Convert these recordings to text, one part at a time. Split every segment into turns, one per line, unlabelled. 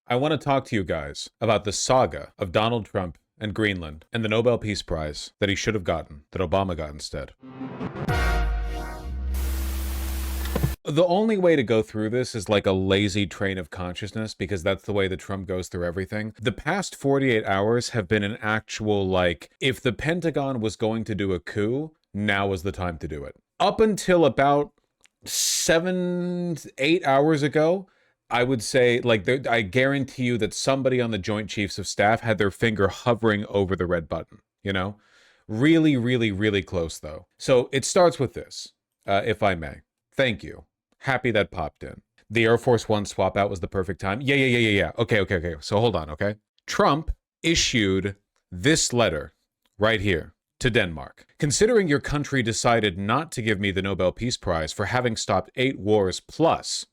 I want to talk to you guys about the saga of Donald Trump and Greenland and the Nobel Peace Prize that he should have gotten, that Obama got instead. The only way to go through this is like a lazy train of consciousness, because that's the way that Trump goes through everything. The past 48 hours have been an actual, like, if the Pentagon was going to do a coup, now is the time to do it. Up until about 7, 8 hours ago, I would say, like, I guarantee you that somebody on the Joint Chiefs of Staff had their finger hovering over the red button, you know? Really, really, really close, though. So it starts with this, if I may. Thank you. Happy that popped in. The Air Force One swap out was the perfect time. Yeah. Okay. So hold on, okay? Trump issued this letter right here to Denmark. Considering your country decided not to give me the Nobel Peace Prize for having stopped 8 wars plus,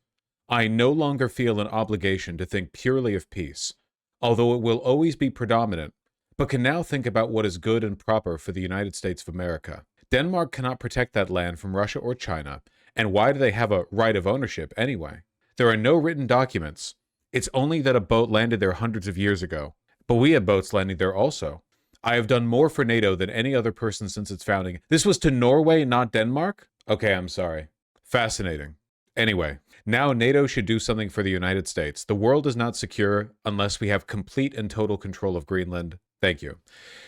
I no longer feel an obligation to think purely of peace, although it will always be predominant, but can now think about what is good and proper for the United States of America. Denmark cannot protect that land from Russia or China, and why do they have a right of ownership anyway? There are no written documents. It's only that a boat landed there hundreds of years ago. But we had boats landing there also. I have done more for NATO than any other person since its founding. This was to Norway, not Denmark? Okay, I'm sorry. Fascinating. Anyway, now NATO should do something for the United States. The world is not secure unless we have complete and total control of Greenland. Thank you.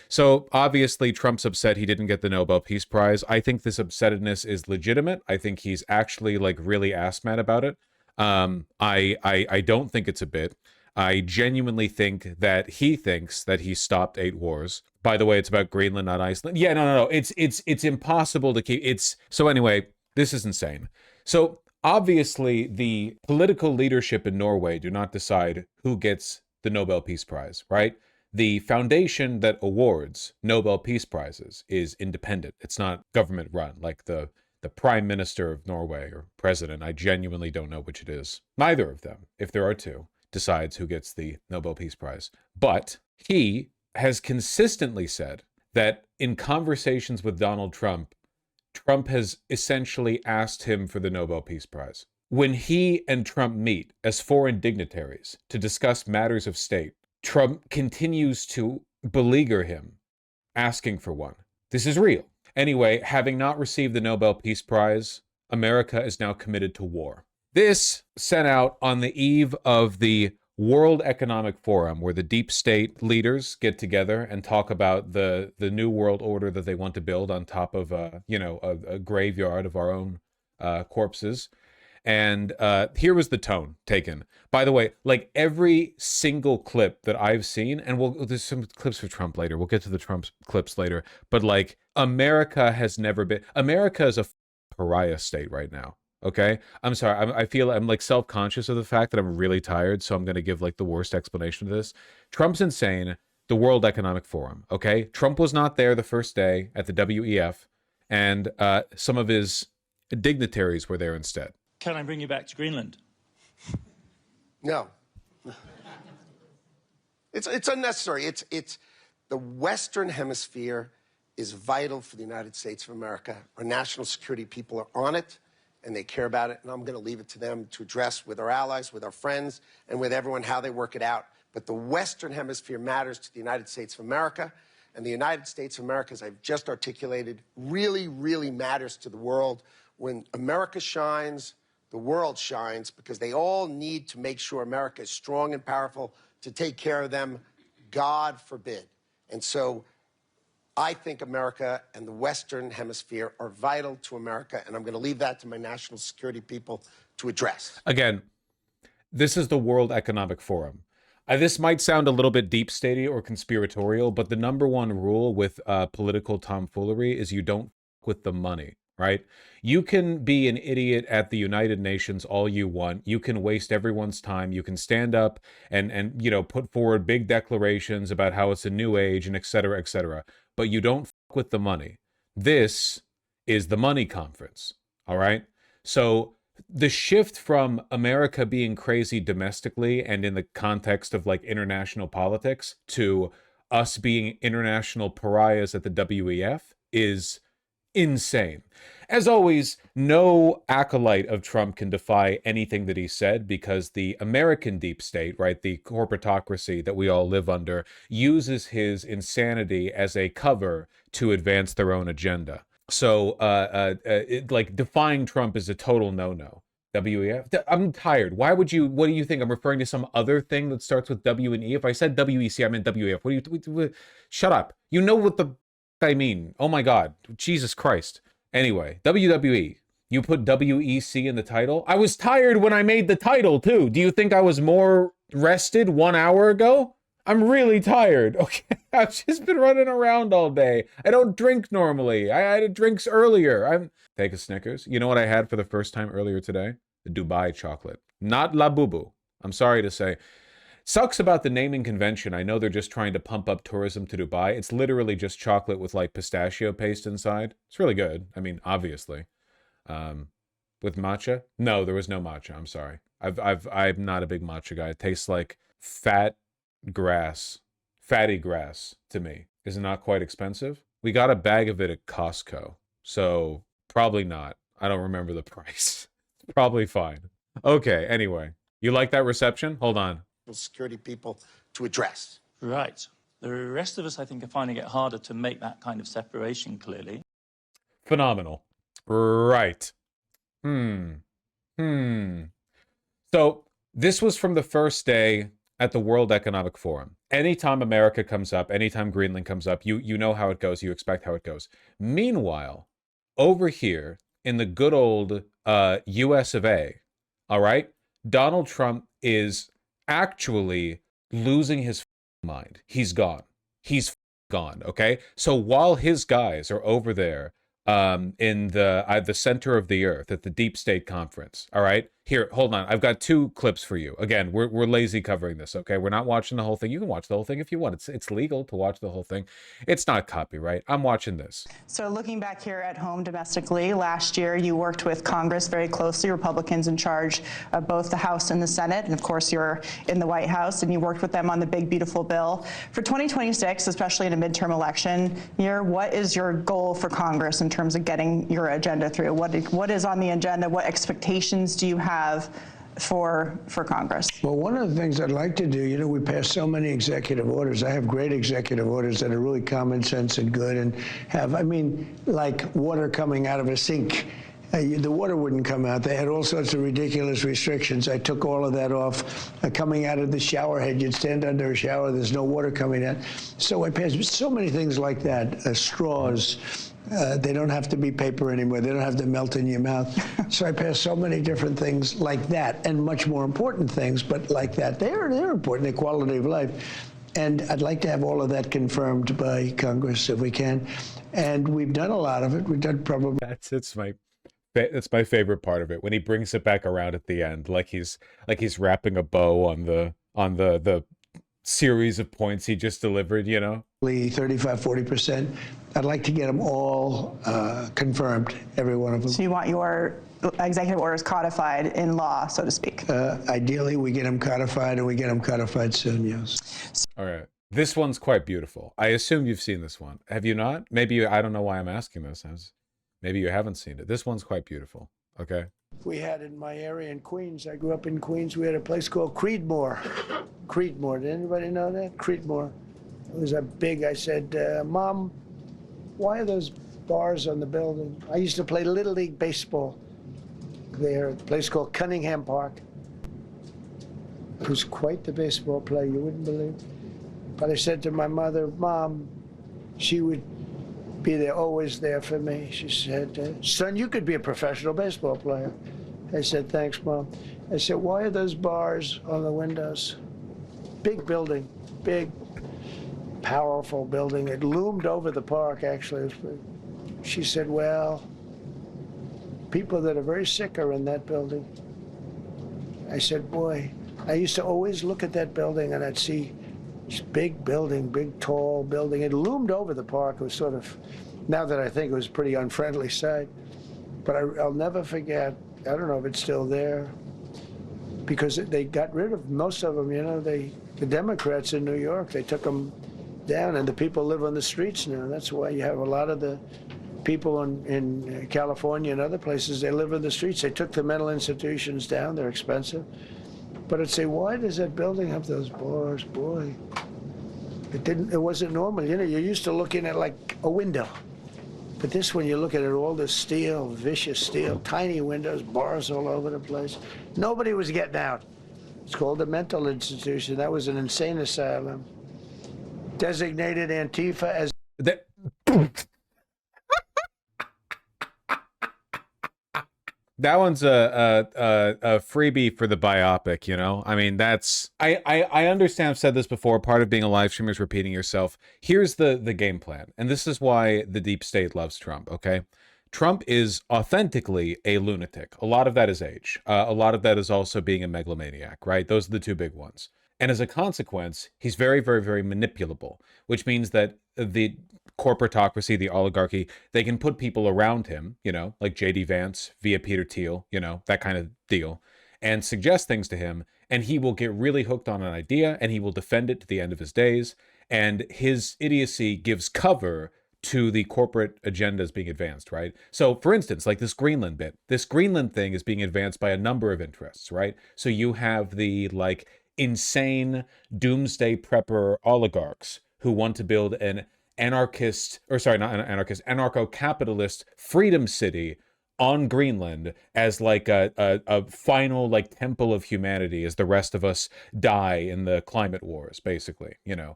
So obviously Trump's upset he didn't get the Nobel Peace Prize. I think this upsetness is legitimate. I think he's actually like really ass mad about it. I don't think it's a bit. I genuinely think that he thinks that he stopped 8 wars. By the way, it's about Greenland, not Iceland. Yeah, no. It's impossible to keep. So anyway, this is insane. So obviously the political leadership in Norway do not decide who gets the Nobel Peace Prize, right? The foundation that awards Nobel Peace Prizes is independent. It's not government run, like the Prime Minister of Norway or President. I genuinely don't know which it is. Neither of them, if there are two, decides who gets the Nobel Peace Prize. But he has consistently said that in conversations with Donald Trump, Trump has essentially asked him for the Nobel Peace Prize. When he and Trump meet as foreign dignitaries to discuss matters of state, Trump continues to beleaguer him, asking for one. This is real. Anyway, having not received the Nobel Peace Prize, America is now committed to war. This sent out on the eve of the World Economic Forum, where the deep state leaders get together and talk about the new world order that they want to build on top of a graveyard of our own corpses. And here was the tone taken. By the way, like every single clip that I've seen, and there's some clips for Trump later. We'll get to the Trump clips later. But like, America is a pariah state right now. Okay? I'm sorry. I feel I'm like self-conscious of the fact that I'm really tired. So I'm going to give like the worst explanation of this. Trump's insane. The World Economic Forum. Okay? Trump was not there the first day at the WEF. And some of his dignitaries were there instead.
Can I bring you back to Greenland?
No. It's unnecessary. It's the Western Hemisphere is vital for the United States of America. Our national security people are on it, and they care about it, and I'm going to leave it to them to address with our allies, with our friends, and with everyone how they work it out. But the Western Hemisphere matters to the United States of America, and the United States of America, as I've just articulated, really, really matters to the world. When America shines, the world shines, because they all need to make sure America is strong and powerful to take care of them, God forbid. And so I think America and the Western Hemisphere are vital to America, and I'm going to leave that to my national security people to address.
Again, this is the World Economic Forum. This might sound a little bit deep statey or conspiratorial, but the number one rule with political tomfoolery is you don't f with the money. Right? You can be an idiot at the United Nations all you want. You can waste everyone's time. You can stand up and put forward big declarations about how it's a new age and et cetera, but you don't fuck with the money. This is the money conference. All right? So the shift from America being crazy domestically and in the context of like international politics to us being international pariahs at the WEF is insane. As always, no acolyte of Trump can defy anything that he said because the American deep state, right, the corporatocracy that we all live under, uses his insanity as a cover to advance their own agenda. So, like, defying Trump is a total no-no. WEF? I'm tired. What do you think? I'm referring to some other thing that starts with W and E? If I said WEC, I meant WEF. Shut up. You know what the I mean. Oh my God. Jesus Christ. Anyway, WWE. You put WEC in the title? I was tired when I made the title, too. Do you think I was more rested 1 hour ago? I'm really tired. Okay, I've just been running around all day. I don't drink normally. I had drinks earlier. Take a Snickers. You know what I had for the first time earlier today? The Dubai chocolate. Not La Bubu. I'm sorry to say. Sucks about the naming convention. I know they're just trying to pump up tourism to Dubai. It's literally just chocolate with like pistachio paste inside. It's really good. I mean, obviously. With matcha? No, there was no matcha. I'm sorry. I'm not a big matcha guy. It tastes like fatty grass to me. Is it not quite expensive? We got a bag of it at Costco. So probably not. I don't remember the price. Probably fine. Okay, anyway. You like that reception? Hold on.
Security people to address.
Right. The rest of us, I think, are finding it harder to make that kind of separation clearly.
Phenomenal. Right. So this was from the first day at the World Economic Forum. Anytime America comes up, anytime Greenland comes up, you know how it goes. You expect how it goes. Meanwhile, over here in the good old US of A, all right, Donald Trump is actually losing his mind. He's gone. He's gone, okay? So while his guys are over there in the center of the earth at the Deep State Conference, all right? Here, hold on. I've got 2 clips for you. Again, we're lazy covering this, okay? We're not watching the whole thing. You can watch the whole thing if you want. It's legal to watch the whole thing. It's not copyright. I'm watching this.
So looking back here at home domestically, last year you worked with Congress very closely, Republicans in charge of both the House and the Senate, and of course you're in the White House, and you worked with them on the big, beautiful bill. For 2026, especially in a midterm election year, what is your goal for Congress in terms of getting your agenda through? What is on the agenda? What expectations do you have for Congress?
Well, one of the things I'd like to do, we pass so many executive orders. I have great executive orders that are really common sense and good and like water coming out of a sink. The water wouldn't come out. They had all sorts of ridiculous restrictions. I took all of that off. Coming out of the shower head, you'd stand under a shower, there's no water coming out. So I passed so many things like that, straws. They don't have to be paper anymore. They don't have to melt in your mouth. So I passed so many different things like that, and much more important things, but like that. They're important, the quality of life. And I'd like to have all of that confirmed by Congress if we can. And we've done a lot of it. We've done probably...
That's my favorite part of it, when he brings it back around at the end, like he's wrapping a bow on the series of points he just delivered,
35-40%. I'd like to get them all confirmed, every one of them.
So you want your executive orders codified in law, so to speak?
Ideally, we get them codified, and we get them codified soon, yes.
All right. This one's quite beautiful. I assume you've seen this one. Have you not? Maybe I don't know why I'm asking this. Maybe you haven't seen it. This one's quite beautiful. Okay.
We had in my area in Queens, I grew up in Queens, we had a place called Creedmoor. Creedmoor, did anybody know that? Creedmoor. It was I said, Mom, why are those bars on the building? I used to play Little League Baseball there at a place called Cunningham Park. I was quite the baseball player, you wouldn't believe. But I said to my mother, Mom, she would be there, always there for me. She said, son, you could be a professional baseball player. I said, thanks, Mom. I said, why are those bars on the windows? Big building, big, powerful building. It loomed over the park, actually. She said, well, people that are very sick are in that building. I said, boy, I used to always look at that building and I'd see this big building, big, tall building. It loomed over the park. It was sort of, now that I think it was a pretty unfriendly sight. But I'll never forget, I don't know if it's still there, because they got rid of most of them, the Democrats in New York, they took them down, and the people live on the streets now. That's why you have a lot of the people in California and other places, they live in the streets. They took the mental institutions down. They're expensive. But I'd say, why does that building have those bars? Boy, it wasn't normal. You know, you're used to looking at like a window. But this one, you look at it, all this steel, vicious steel, tiny windows, bars all over the place. Nobody was getting out. It's called a mental institution. That was an insane asylum. Designated Antifa as...
That one's a freebie for the biopic, you know? I mean, that's... I understand, I've said this before, part of being a live streamer is repeating yourself. Here's the game plan, and this is why the deep state loves Trump, okay? Trump is authentically a lunatic. A lot of that is age. A lot of that is also being a megalomaniac, right? Those are the two big ones. And as a consequence, he's very, very, very manipulable, which means that the corporatocracy, the oligarchy, they can put people around him, you know, like J.D. Vance via Peter Thiel, you know, that kind of deal, and suggest things to him, and he will get really hooked on an idea, and he will defend it to the end of his days, and his idiocy gives cover to the corporate agendas being advanced, right? So, for instance, like this Greenland bit, this Greenland thing is being advanced by a number of interests, right? So you have the, like, insane doomsday prepper oligarchs who want to build an anarcho-capitalist freedom city on Greenland as like a final like temple of humanity as the rest of us die in the climate wars, basically, you know,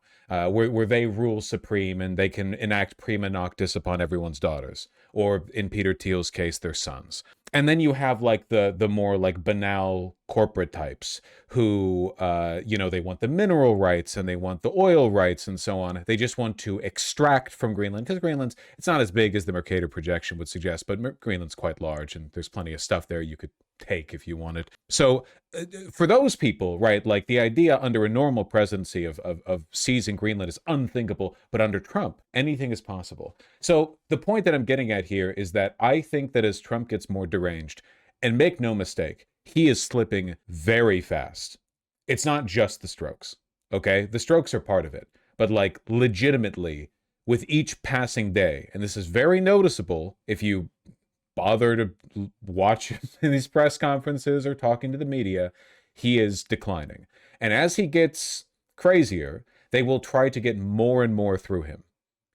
where they rule supreme and they can enact prima noctis upon everyone's daughters, or in Peter Thiel's case, their sons. And then you have like the more like banal corporate types who, you know, they want the mineral rights and they want the oil rights and so on. They just want to extract from Greenland, because Greenland's, it's not as big as the Mercator projection would suggest, but Greenland's quite large and there's plenty of stuff there you could take if you wanted. So for those people, right, like the idea under a normal presidency of seizing Greenland is unthinkable, but under Trump, anything is possible. So the point that I'm getting at here is that I think that as Trump gets more deranged, and make no mistake, he is slipping very fast. It's not just the strokes, okay? The strokes are part of it, but like legitimately with each passing day, and this is very noticeable if you bother to watch these press conferences or talking to the media, he is declining. And as he gets crazier, they will try to get more and more through him.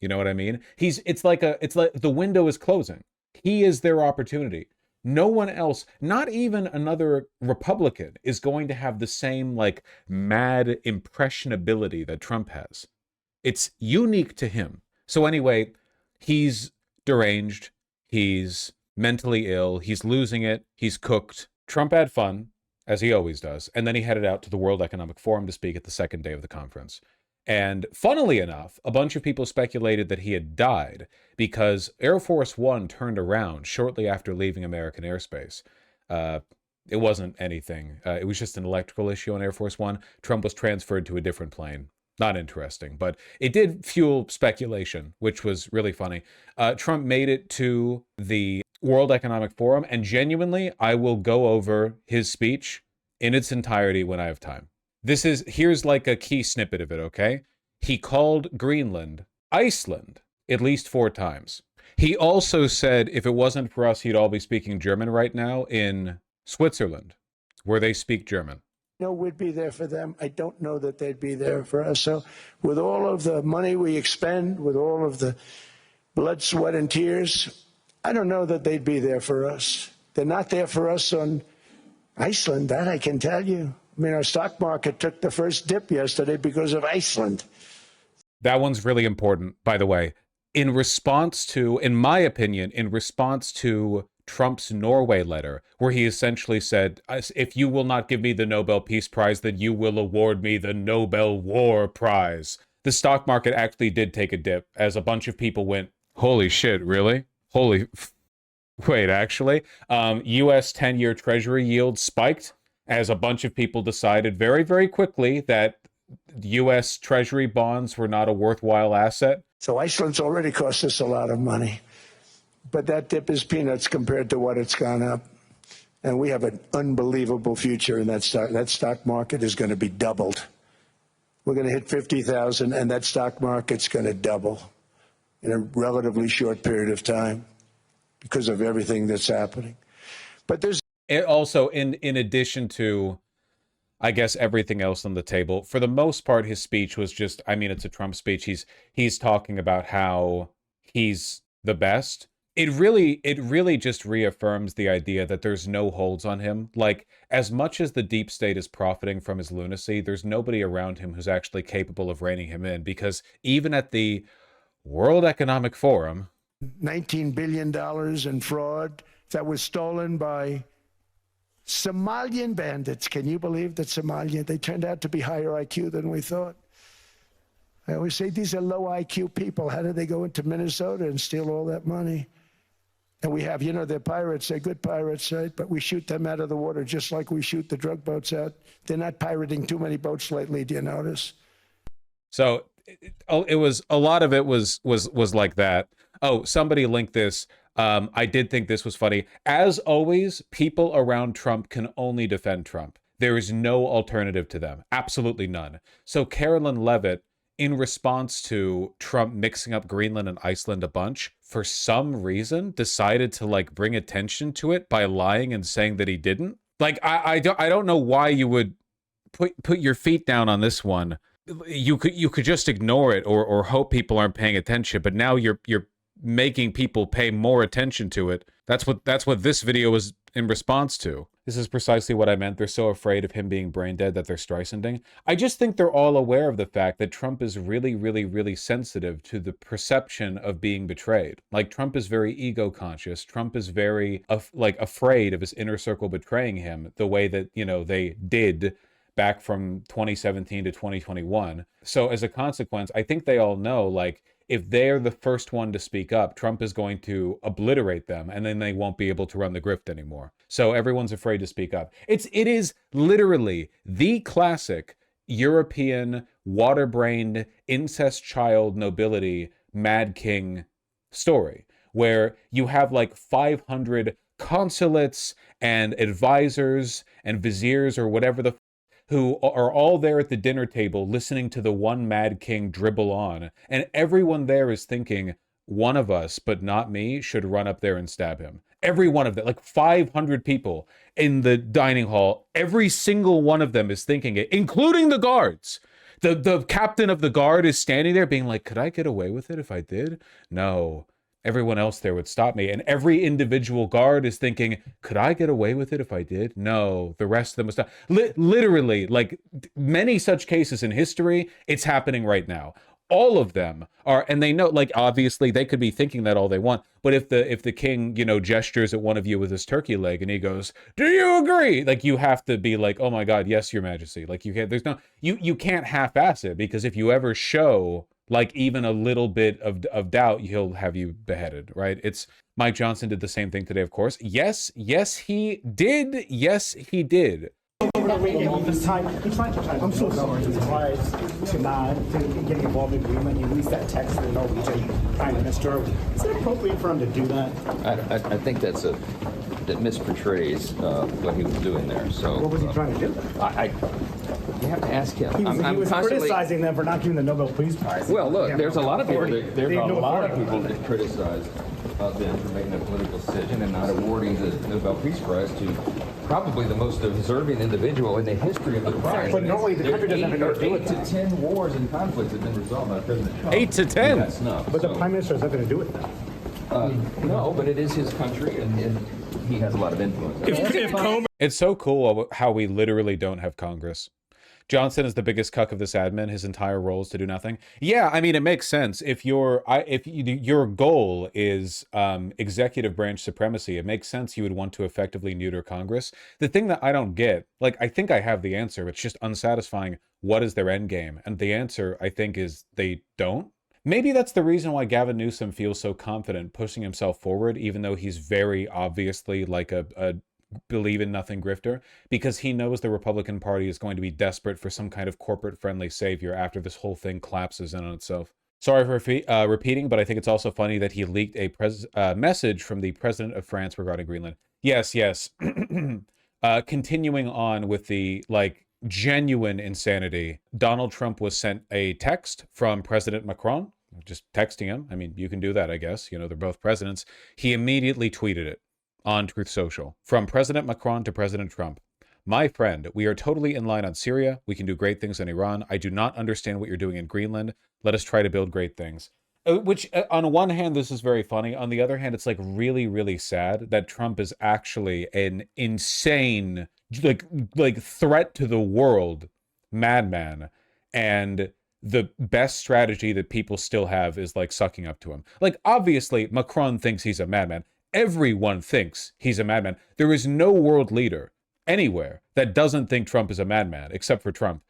You know what I mean? It's like the window is closing. He is their opportunity. No one else, not even another Republican, is going to have the same like mad impressionability that Trump has. It's unique to him. So anyway, he's deranged. He's mentally ill. He's losing it. He's cooked. Trump had fun, as he always does. And then he headed out to the World Economic Forum to speak at the second day of the conference. And funnily enough, a bunch of people speculated that he had died because Air Force One turned around shortly after leaving American airspace. It wasn't anything. It was just an electrical issue on Air Force One. Trump was transferred to a different plane. Not interesting, but it did fuel speculation, which was really funny. Trump made it to the World Economic Forum, and genuinely, I will go over his speech in its entirety when I have time. Here's like a key snippet of it, okay? He called Greenland Iceland at least 4 times. He also said if it wasn't for us, he'd all be speaking German right now in Switzerland, where they speak German.
No, we'd be there for them. I don't know that they'd be there for us. So with all of the money we expend, with all of the blood, sweat, and tears, I don't know that they'd be there for us. They're not there for us on Iceland, that I can tell you. I mean, our stock market took the first dip yesterday because of Iceland.
That one's really important, by the way. In response to, in my opinion, in response to Trump's Norway letter, where he essentially said, if you will not give me the Nobel Peace Prize, then you will award me the Nobel War Prize. The stock market actually did take a dip as a bunch of people went, holy shit, really? Wait, actually? U.S. 10-year Treasury yield spiked as a bunch of people decided very, very quickly that U.S. Treasury bonds were not a worthwhile asset.
So Iceland's already cost us a lot of money. But that dip is peanuts compared to what it's gone up. And we have an unbelievable future in that stock. That stock market is going to be doubled. We're going to hit 50,000, and that stock market's going to double. in a relatively short period of time because of everything that's happening. But there's
It also, in addition to, I guess, everything else on the table, for the most part, his speech was just, I mean, it's a Trump speech. He's talking about how he's the best. It really just reaffirms the idea that there's no holds on him. Like, as much as the deep state is profiting from his lunacy, there's nobody around him who's actually capable of reining him in, because even at the World Economic Forum,
$19 billion in fraud that was stolen by Somalian bandits. Can you believe that Somalian? They turned out to be higher IQ than we thought. I always say these are low IQ people. How did they go into Minnesota and steal all that money? And we have, you know, they're pirates. They're good pirates, right? But we shoot them out of the water just like we shoot the drug boats out. They're not pirating too many boats lately. Do you notice?
so it was, a lot of it was like that. Oh, somebody linked this. I did think this was funny. As always, people around Trump can only defend Trump. There is no alternative to them. Absolutely none. So Carolyn Levitt, in response to Trump mixing up Greenland and Iceland a bunch, for some reason decided to like bring attention to it by lying and saying that he didn't. Like, I don't know why you would put your feet down on this one. You could just ignore it or hope people aren't paying attention, but now you're making people pay more attention to it. That's what this video was in response to. This is precisely what I meant. They're so afraid of him being brain dead that they're Streisanding. I just think they're all aware of the fact that Trump is really, really, really sensitive to the perception of being betrayed. Like, Trump is very ego conscious. Trump is very afraid of his inner circle betraying him the way that, you know, they did back from 2017 to 2021. So as a consequence, I think they all know, like, if they're the first one to speak up, Trump is going to obliterate them, and then they won't be able to run the grift anymore. So everyone's afraid to speak up. It is literally the classic European water-brained incest child nobility Mad King story, where you have like 500 consulates and advisors and viziers or whatever the who are all there at the dinner table listening to the one Mad King dribble on, and everyone there is thinking, one of us, but not me, should run up there and stab him. Every one of them, like 500 people in the dining hall, every single one of them is thinking it, including the guards. The captain of the guard is standing there being like, could I get away with it if I did? No. Everyone else there would stop me. And every individual guard is thinking, could I get away with it if I did? No, the rest of them would stop. Literally, like many such cases in history, it's happening right now. All of them are, and they know, like, obviously they could be thinking that all they want, but if the king, you know, gestures at one of you with his turkey leg and he goes, do you agree? Like, you have to be like, oh my God, yes, your majesty. Like, you can't, there's no, you can't half-ass it, because if you ever show like even a little bit of doubt, he'll have you beheaded, right? It's Mike Johnson did the same thing today, of course. Yes, he did. Yes, he did.
I'm so surprised to not getting involved in Greenland. You released that text to the Norwegian Prime Minister. Is it appropriate for him to do that?
I think that misportrays what he was doing there. So
what was he trying to do?
You have to ask him.
He was criticizing them for not giving the Nobel Peace Prize.
Well, look, there's a lot of people that criticize them for making a political decision and not awarding the Nobel Peace Prize to probably the most deserving individual in the history of the prize.
But normally the country doesn't have to do it.
8 to 10 wars and conflicts have been resolved by President Trump.
8 to 10.
That's enough.
But the Prime Minister has nothing to do with that.
No, but it is his country, and he has a lot of influence.
It's so cool how we literally don't have Congress. Johnson is the biggest cuck of this admin. His entire role is to do nothing. Yeah, I mean, it makes sense. If your goal is executive branch supremacy, it makes sense you would want to effectively neuter Congress. The thing that I don't get, like, I think I have the answer. It's just unsatisfying. What is their end game? And the answer, I think, is they don't. Maybe that's the reason why Gavin Newsom feels so confident pushing himself forward, even though he's very obviously like a believe in nothing grifter, because he knows the Republican Party is going to be desperate for some kind of corporate friendly savior after this whole thing collapses in on itself. Sorry for repeating, but I think it's also funny that he leaked a message from the president of France regarding Greenland. Yes. Continuing on with the genuine insanity, Donald Trump was sent a text from President Macron just texting him. I mean, you can do that, I guess. You know, they're both presidents. He immediately tweeted it on Truth Social. From President Macron to President Trump. My friend, we are totally in line on Syria. We can do great things in Iran. I do not understand what you're doing in Greenland. Let us try to build great things. Which, on one hand, this is very funny. On the other hand, it's like really, really sad that Trump is actually an insane, like threat to the world madman. And the best strategy that people still have is like sucking up to him. Like, obviously, Macron thinks he's a madman. Everyone thinks he's a madman. There is no world leader anywhere that doesn't think Trump is a madman, except for Trump.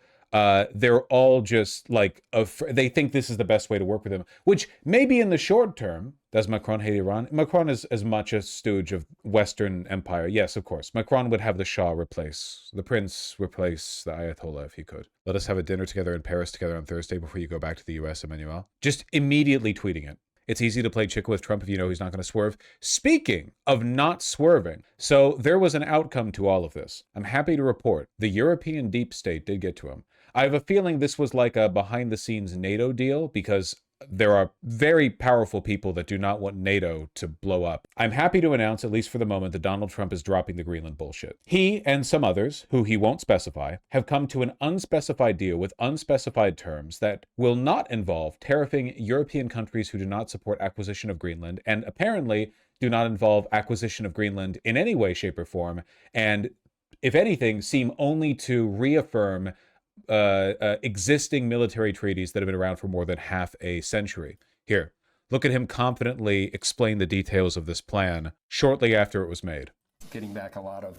They're all just like, they think this is the best way to work with him, which maybe in the short term, does Macron hate Iran? Macron is as much a stooge of Western empire. Yes, of course. Macron would have the Shah replace, the prince replace the Ayatollah if he could. Let us have a dinner together in Paris together on Thursday before you go back to the US, Emmanuel. Just immediately tweeting it. It's easy to play chicken with Trump if you know he's not going to swerve. Speaking of not swerving, so there was an outcome to all of this. I'm happy to report the European deep state did get to him. I have a feeling this was like a behind-the-scenes NATO deal because there are very powerful people that do not want NATO to blow up. I'm happy to announce, at least for the moment, that Donald Trump is dropping the Greenland bullshit. He and some others, who he won't specify, have come to an unspecified deal with unspecified terms that will not involve tariffing European countries who do not support acquisition of Greenland, and apparently do not involve acquisition of Greenland in any way, shape, or form, and, if anything, seem only to reaffirm existing military treaties that have been around for more than half a century. Here, look at him confidently explain the details of this plan shortly after it was made.
Getting back a lot of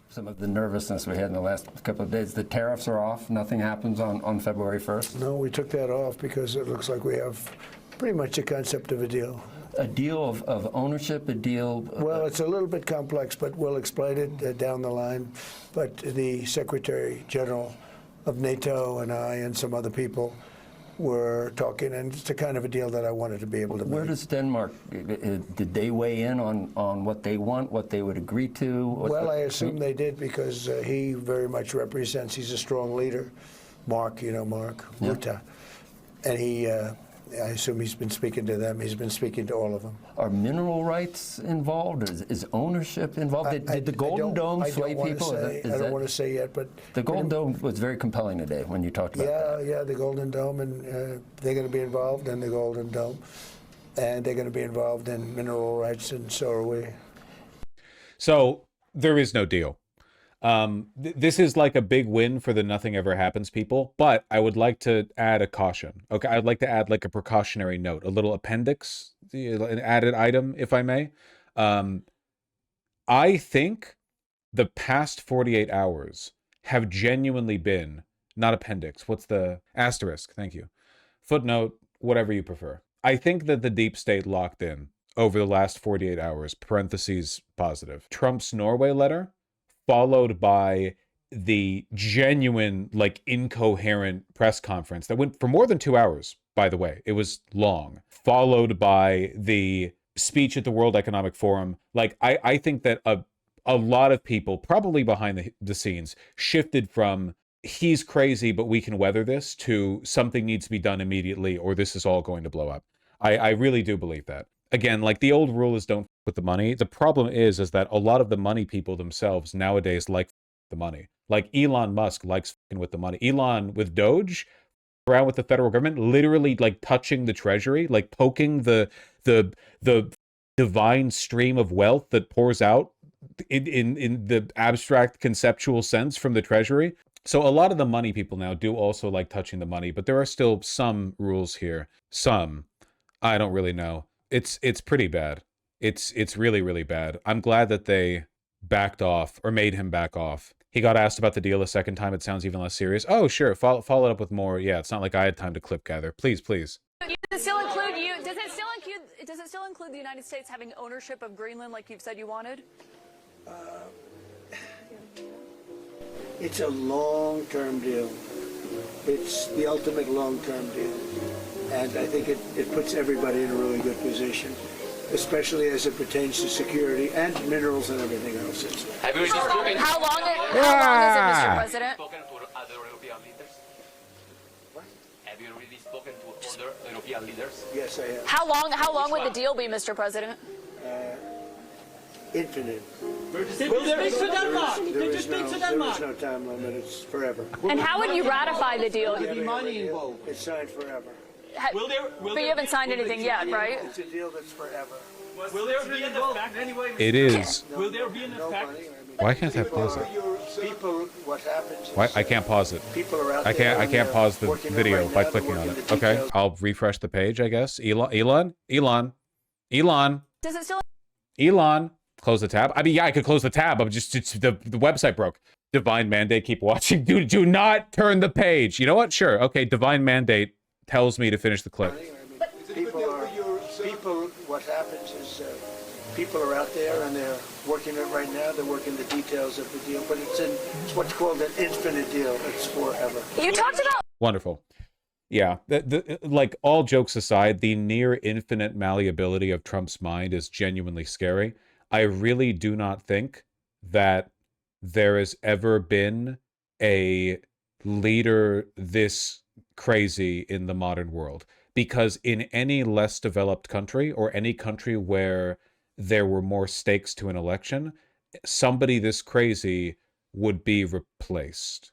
some of the nervousness we had in the last couple of days. The tariffs are off. Nothing happens on February 1st.
No, we took that off because it looks like we have pretty much a concept of a deal.
A deal of ownership, a deal...
Well, it's a little bit complex, but we'll explain it down the line. But the Secretary General of NATO and I and some other people were talking, and it's the kind of a deal that I wanted to be able to make.
Where does Denmark, did they weigh in on what they want, what they would agree to?
Well, I assume they did because he very much represents, he's a strong leader. Mark, you know Mark Rutte. And he, I assume he's been speaking to them. He's been speaking to all of them.
Are mineral rights involved? Is ownership involved? Did the Golden Dome sway people?
I don't want to say yet, but...
The Golden Dome was very compelling today when you talked about that.
Yeah, the Golden Dome, and they're going to be involved in the Golden Dome. And they're going to be involved in mineral rights, and so are we.
So there is no deal. This is like a big win for the nothing ever happens people, but I would like to add a caution. Okay, I'd like to add like a precautionary note, a little appendix, an added item, if I may. I think the past 48 hours have genuinely been, not appendix, what's the asterisk? Thank you. Footnote, whatever you prefer. I think that the deep state locked in over the last 48 hours, parentheses positive. Trump's Norway letter, followed by the genuine, like, incoherent press conference that went for more than 2 hours, by the way. It was long. Followed by the speech at the World Economic Forum. Like, I think that a lot of people, probably behind the scenes, shifted from he's crazy, but we can weather this, to something needs to be done immediately or this is all going to blow up. I really do believe that. Again, like the old rule is don't with the money. The problem is that a lot of the money people themselves nowadays like the money. Like Elon Musk likes with the money. Elon with Doge, around with the federal government, literally like touching the treasury, like poking the divine stream of wealth that pours out in the abstract conceptual sense from the treasury. So a lot of the money people now do also like touching the money, but there are still some rules here. Some, I don't really know. It's pretty bad. It's really, really bad. I'm glad that they backed off or made him back off. He got asked about the deal a second time. It sounds even less serious. Oh, sure. Follow it up with more. Yeah, it's not like I had time to clip gather. Please. Does
it still include you? Does it still include the United States having ownership of Greenland like you've said you wanted?
It's a long-term deal. It's the ultimate long-term deal. And I think it puts everybody in a really good position, especially as it pertains to security and minerals and everything else.
How long is it, Mr. President?
Have you already spoken to other European leaders?
Yes, I have.
How long would the deal be, Mr. President?
Infinite.
Will there speak to Denmark?
There is no time limit. It's forever.
And how would you ratify the deal?
Money involved.
It's signed forever.
But you haven't signed anything yet, right?
It's a deal that's forever.
Will there be an effect anyway?
It is.
Will there be an effect?
Why can't I pause it?
People, what happens is,
Why I can't pause it?
people are out there.
I can't pause the video by clicking on it. Okay, I'll refresh the page, I guess. Elon.
Does it still?
Elon, close the tab. I mean, yeah, I could close the tab. I'm just the website broke. Divine mandate. Keep watching. Do not turn the page. You know what? Sure. Okay. Divine mandate tells me to finish the clip.
People, what happens is people are out there and they're working it right now. They're working the details of the deal, but it's what's called an infinite deal. It's forever.
You talked about.
Wonderful. Yeah, like all jokes aside, the near infinite malleability of Trump's mind is genuinely scary. I really do not think that there has ever been a leader this crazy in the modern world. Because in any less developed country or any country where there were more stakes to an election, somebody this crazy would be replaced,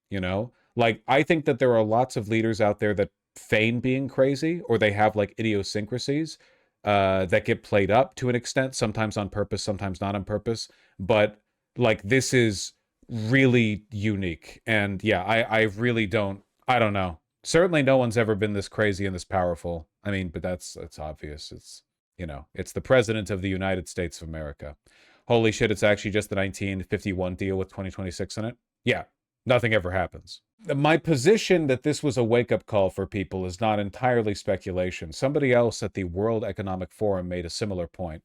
you know? Like, I think that there are lots of leaders out there that feign being crazy, or they have like idiosyncrasies that get played up to an extent, sometimes on purpose, sometimes not on purpose. But like, this is really unique. And yeah, I really don't know. Certainly no one's ever been this crazy and this powerful. I mean, but it's obvious. It's, you know, it's the president of the United States of America. Holy shit, it's actually just the 1951 deal with 2026 in it. Yeah, nothing ever happens. My position that this was a wake-up call for people is not entirely speculation. Somebody else at the World Economic Forum made a similar point.